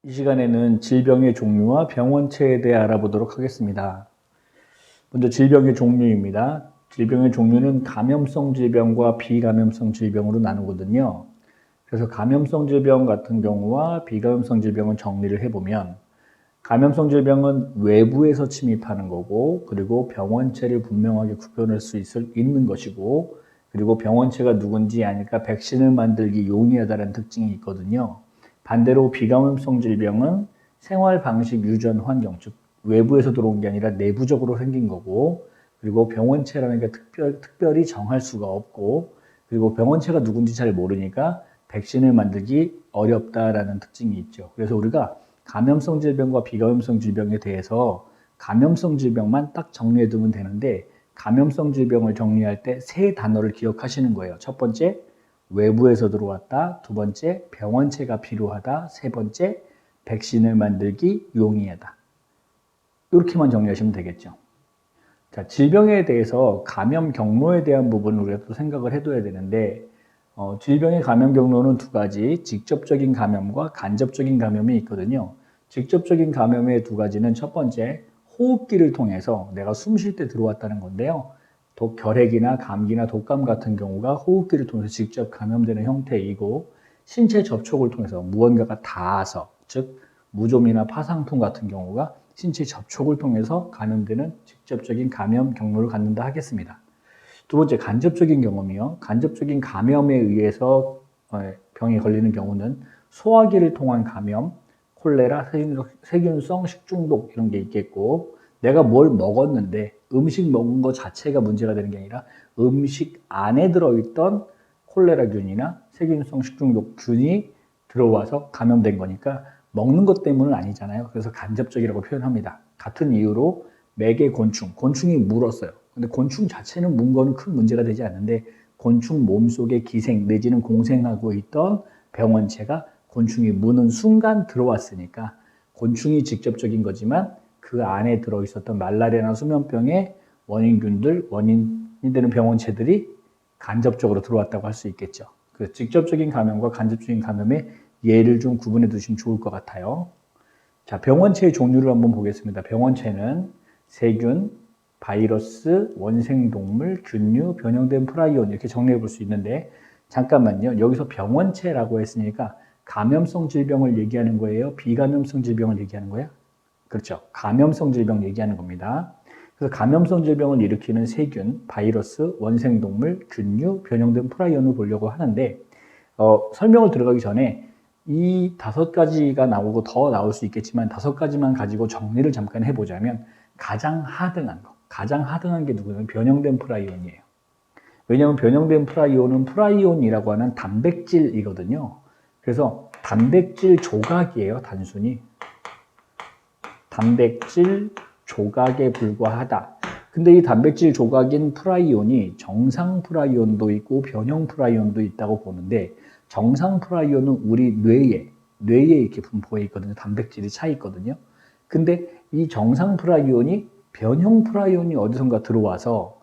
이 시간에는 질병의 종류와 병원체에 대해 알아보도록 하겠습니다. 먼저 질병의 종류입니다. 질병의 종류는 감염성 질병과 비감염성 질병으로 나누거든요. 그래서 감염성 질병 같은 경우와 비감염성 질병을 정리를 해보면, 감염성 질병은 외부에서 침입하는 거고, 그리고 병원체를 분명하게 구별할 수 있는 것이고, 그리고 병원체가 누군지 아니까 백신을 만들기 용이하다는 특징이 있거든요. 반대로 비감염성 질병은 생활 방식 유전 환경, 즉 외부에서 들어온 게 아니라 내부적으로 생긴 거고, 그리고 병원체라는 게 특별히 정할 수가 없고, 그리고 병원체가 누군지 잘 모르니까 백신을 만들기 어렵다라는 특징이 있죠. 그래서 우리가 감염성 질병과 비감염성 질병에 대해서 감염성 질병만 딱 정리해 두면 되는데, 감염성 질병을 정리할 때 세 단어를 기억하시는 거예요. 첫 번째, 외부에서 들어왔다. 두 번째, 병원체가 필요하다. 세 번째, 백신을 만들기 용이하다. 이렇게만 정리하시면 되겠죠. 자, 질병에 대해서 감염 경로에 대한 부분을 우리가 또 생각을 해둬야 되는데, 질병의 감염 경로는 두 가지, 직접적인 감염과 간접적인 감염이 있거든요. 직접적인 감염의 두 가지는 첫 번째, 호흡기를 통해서 내가 숨 쉴 때 들어왔다는 건데요. 결핵이나 감기나 독감 같은 경우가 호흡기를 통해서 직접 감염되는 형태이고, 신체 접촉을 통해서 무언가가 닿아서, 즉 무좀이나 파상풍 같은 경우가 신체 접촉을 통해서 감염되는 직접적인 감염 경로를 갖는다 하겠습니다. 두 번째, 간접적인 경험이요. 간접적인 감염에 의해서 병에 걸리는 경우는 소화기를 통한 감염, 콜레라, 세균성 식중독 이런 게 있겠고, 내가 뭘 먹었는데 음식 먹은 것 자체가 문제가 되는 게 아니라 음식 안에 들어있던 콜레라균이나 세균성 식중독균이 들어와서 감염된 거니까 먹는 것 때문은 아니잖아요. 그래서 간접적이라고 표현합니다. 같은 이유로 매개 곤충이 물었어요. 근데 곤충 자체는 문 거는 큰 문제가 되지 않는데, 곤충 몸속에 기생 내지는 공생하고 있던 병원체가 곤충이 무는 순간 들어왔으니까 곤충이 직접적인 거지만 그 안에 들어있었던 말라리아나 수면병의 원인이 되는 병원체들이 간접적으로 들어왔다고 할 수 있겠죠. 그 직접적인 감염과 간접적인 감염의 예를 좀 구분해 두시면 좋을 것 같아요. 자, 병원체의 종류를 한번 보겠습니다. 병원체는 세균, 바이러스, 원생동물, 균류, 변형된 프라이온 이렇게 정리해 볼 수 있는데, 잠깐만요. 여기서 병원체라고 했으니까 감염성 질병을 얘기하는 거예요? 비감염성 질병을 얘기하는 거예요? 그렇죠. 감염성 질병 얘기하는 겁니다. 그래서 감염성 질병을 일으키는 세균, 바이러스, 원생동물, 균류, 변형된 프라이온을 보려고 하는데, 설명을 들어가기 전에 이 5가지가 나오고 더 나올 수 있겠지만 5가지만 가지고 정리를 잠깐 해보자면, 가장 하등한 게 누구냐면 변형된 프라이온이에요. 왜냐하면 변형된 프라이온이라고 하는 단백질이거든요. 그래서 단백질 조각이에요. 단순히 단백질 조각에 불과하다. 근데 이 단백질 조각인 프라이온이 정상 프라이온도 있고 변형 프라이온도 있다고 보는데, 정상 프라이온은 우리 뇌에 이렇게 분포해 있거든요. 단백질이 차 있거든요. 근데 이 정상 프라이온이 변형 프라이온이 어디선가 들어와서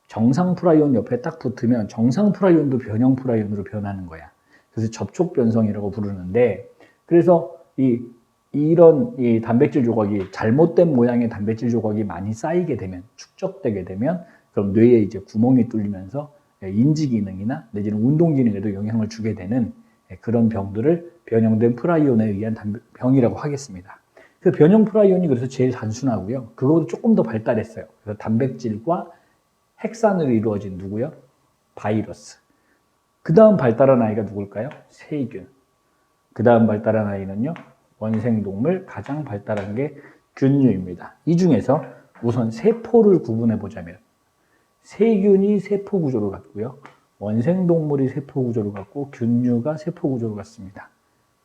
정상 프라이온 옆에 딱 붙으면 정상 프라이온도 변형 프라이온으로 변하는 거야. 그래서 접촉 변성이라고 부르는데, 그래서 이런 단백질 조각이 잘못된 모양의 단백질 조각이 많이 쌓이게 되면, 축적되게 되면, 그럼 뇌에 이제 구멍이 뚫리면서 인지 기능이나 내지는 운동 기능에도 영향을 주게 되는 그런 병들을 변형된 프라이온에 의한 병이라고 하겠습니다. 그 변형 프라이온이 그래서 제일 단순하고요. 그거보다 조금 더 발달했어요. 그래서 단백질과 핵산으로 이루어진 누구요? 바이러스. 그 다음 발달한 아이가 누굴까요? 세균. 그 다음 발달한 아이는요? 원생동물. 가장 발달한 게 균류입니다. 이 중에서 우선 세포를 구분해 보자면, 세균이 세포 구조를 갖고요, 원생동물이 세포 구조를 갖고 균류가 세포 구조를 갖습니다.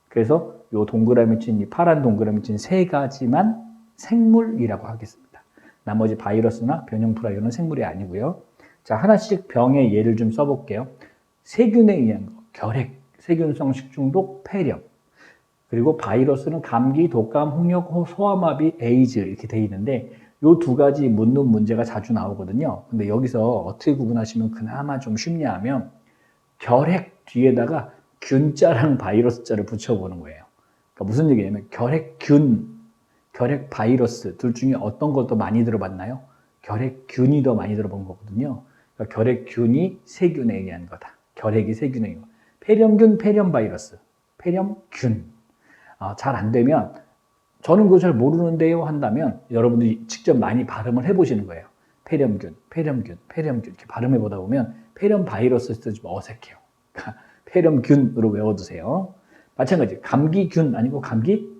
그래서 이 동그라미 친, 이 파란 동그라미 친 세 가지만 생물이라고 하겠습니다. 나머지 바이러스나 변형 프라이온은 생물이 아니고요. 자, 하나씩 병의 예를 좀 써볼게요. 세균에 의한 거, 결핵, 세균성 식중독, 폐렴. 그리고 바이러스는 감기, 독감, 홍역, 소아마비, 에이즈 이렇게 돼 있는데, 이 두 가지 묻는 문제가 자주 나오거든요. 근데 여기서 어떻게 구분하시면 그나마 좀 쉽냐 하면, 결핵 뒤에다가 균자랑 바이러스자를 붙여보는 거예요. 그러니까 무슨 얘기냐면 결핵균, 결핵 바이러스 둘 중에 어떤 것도 많이 들어봤나요? 결핵균이 더 많이 들어본 거거든요. 그러니까 결핵균이 세균에 의한 거다. 결핵이 세균에 의한 거다. 폐렴균, 폐렴 바이러스, 폐렴균. 잘 안 되면 저는 그거 잘 모르는데요 한다면 여러분들이 직접 많이 발음을 해보시는 거예요. 폐렴균, 폐렴균, 폐렴균 이렇게 발음해 보다 보면 폐렴 바이러스도 좀 어색해요. 그러니까 폐렴균으로 외워두세요. 마찬가지 감기균 아니고 감기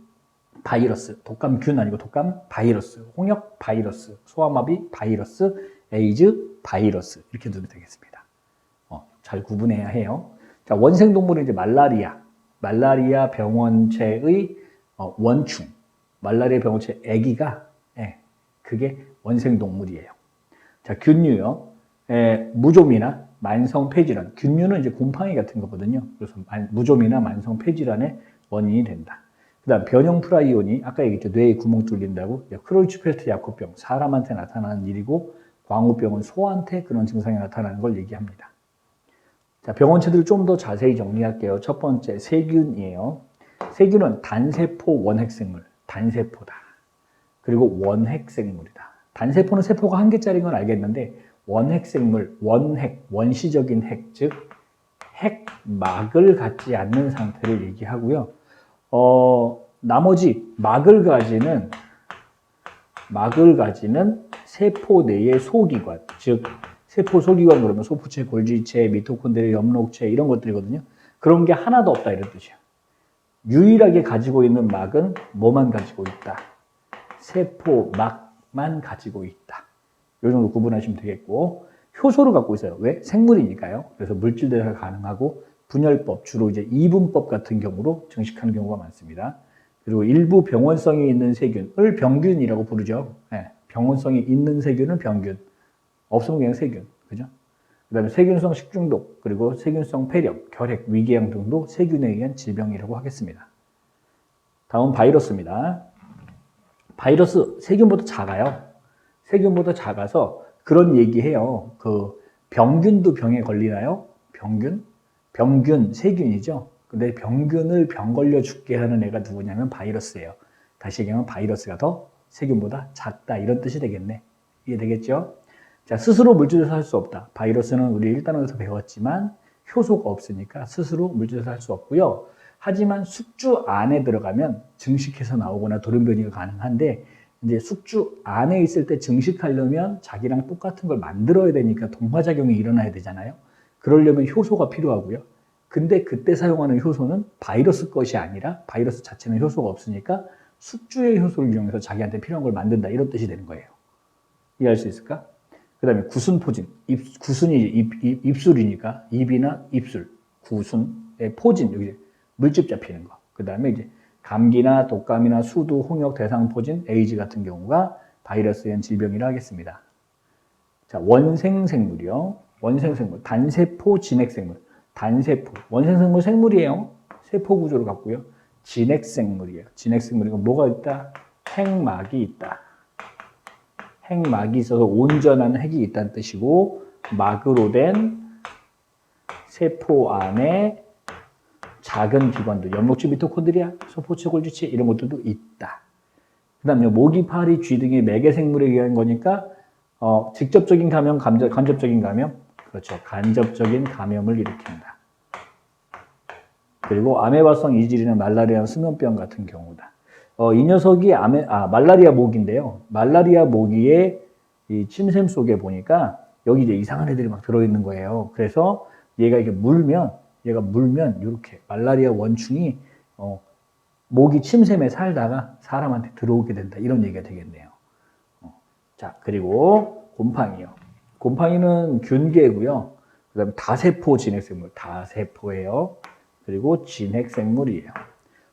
바이러스, 독감균 아니고 독감 바이러스, 홍역 바이러스, 소아마비 바이러스, 에이즈 바이러스 이렇게 두면 되겠습니다. 잘 구분해야 해요. 자, 원생동물은 이제 말라리아 병원체의 원충, 말라리아 병원체 아기가 그게 원생동물이에요. 자, 균류요. 무좀이나 만성 폐질환. 균류는 이제 곰팡이 같은 거거든요. 그래서 무좀이나 만성 폐질환의 원인이 된다. 그 다음 변형 프라이온이 아까 얘기했죠. 뇌에 구멍 뚫린다고. 크로이츠펠트 야코병 사람한테 나타나는 일이고 광우병은 소한테 그런 증상이 나타나는 걸 얘기합니다. 자, 병원체들을 좀 더 자세히 정리할게요. 첫 번째 세균이에요. 세균은 단세포 원핵생물, 단세포다. 그리고 원핵생물이다. 단세포는 세포가 한 개짜리인 건 알겠는데 원핵생물, 원핵, 원시적인 핵, 즉 핵막을 갖지 않는 상태를 얘기하고요. 나머지 막을 가지는 세포 내의 소기관, 즉 세포 소기관 그러면 소포체, 골지체, 미토콘드리아, 엽록체 이런 것들이거든요. 그런 게 하나도 없다 이런 뜻이에요. 유일하게 가지고 있는 막은 뭐만 가지고 있다? 세포막만 가지고 있다. 이 정도 구분하시면 되겠고 효소를 갖고 있어요. 왜? 생물이니까요. 그래서 물질 대사가 가능하고 분열법, 주로 이제 이분법 같은 경우로 증식하는 경우가 많습니다. 그리고 일부 병원성이 있는 세균을 병균이라고 부르죠. 병원성이 있는 세균은 병균, 없으면 그냥 세균, 그죠? 그 다음에 세균성 식중독, 그리고 세균성 폐렴, 결핵, 위궤양 등도 세균에 의한 질병이라고 하겠습니다. 다음 바이러스입니다. 바이러스 세균보다 작아요. 세균보다 작아서 그런 얘기해요. 병균도 병에 걸리나요? 병균, 세균이죠. 근데 병균을 병 걸려 죽게 하는 애가 누구냐면 바이러스예요. 다시 얘기하면 바이러스가 더 세균보다 작다 이런 뜻이 되겠네. 이해되겠죠? 자, 스스로 물질에서 할 수 없다. 바이러스는 우리 1단원에서 배웠지만 효소가 없으니까 스스로 물질에서 할 수 없고요. 하지만 숙주 안에 들어가면 증식해서 나오거나 돌연변이가 가능한데 이제 숙주 안에 있을 때 증식하려면 자기랑 똑같은 걸 만들어야 되니까 동화작용이 일어나야 되잖아요. 그러려면 효소가 필요하고요. 근데 그때 사용하는 효소는 바이러스 것이 아니라 바이러스 자체는 효소가 없으니까 숙주의 효소를 이용해서 자기한테 필요한 걸 만든다 이런 뜻이 되는 거예요. 이해할 수 있을까? 그 다음에 구순포진, 구순이 입술이니까 입이나 입술, 구순의 포진, 여기 물집 잡히는 거. 그 다음에 이제 감기나 독감이나 수두, 홍역, 대상포진, 에이즈 같은 경우가 바이러스에 의한 질병이라 하겠습니다. 자, 원생생물이요. 원생생물, 단세포 진핵생물. 단세포, 원생생물 생물이에요. 세포 구조를 갖고요. 진핵생물이에요. 진핵생물이고 뭐가 있다? 핵막이 있다. 핵막이 있어서 온전한 핵이 있다는 뜻이고 막으로 된 세포 안에 작은 기관들, 엽록체, 미토콘드리아, 소포체, 골지체 이런 것들도 있다. 그 다음에 모기, 파리, 쥐 등의 매개생물에 의한 거니까 직접적인 감염, 간접적인 감염, 그렇죠. 간접적인 감염을 일으킨다. 그리고 아메바성 이질이나 말라리아, 수면병 같은 경우다. 이 녀석이 말라리아 모기인데요. 말라리아 모기의 이 침샘 속에 보니까 여기 이제 이상한 애들이 막 들어있는 거예요. 그래서 얘가 물면 이렇게 말라리아 원충이 모기 침샘에 살다가 사람한테 들어오게 된다. 이런 얘기가 되겠네요. 자, 그리고 곰팡이요. 곰팡이는 균계고요. 그 다음에 다세포 진핵생물, 다세포예요. 그리고 진핵생물이에요.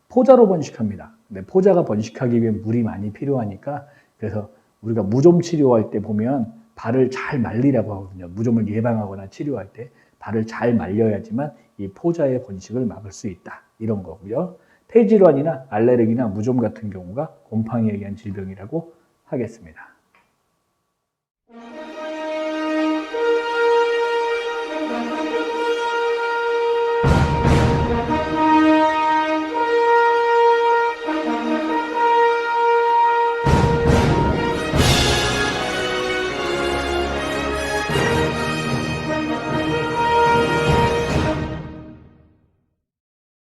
포자로 번식합니다. 근데 포자가 번식하기 위해 물이 많이 필요하니까 그래서 우리가 무좀 치료할 때 보면 발을 잘 말리라고 하거든요. 무좀을 예방하거나 치료할 때 발을 잘 말려야지만 이 포자의 번식을 막을 수 있다. 이런 거고요. 폐질환이나 알레르기나 무좀 같은 경우가 곰팡이에 의한 질병이라고 하겠습니다.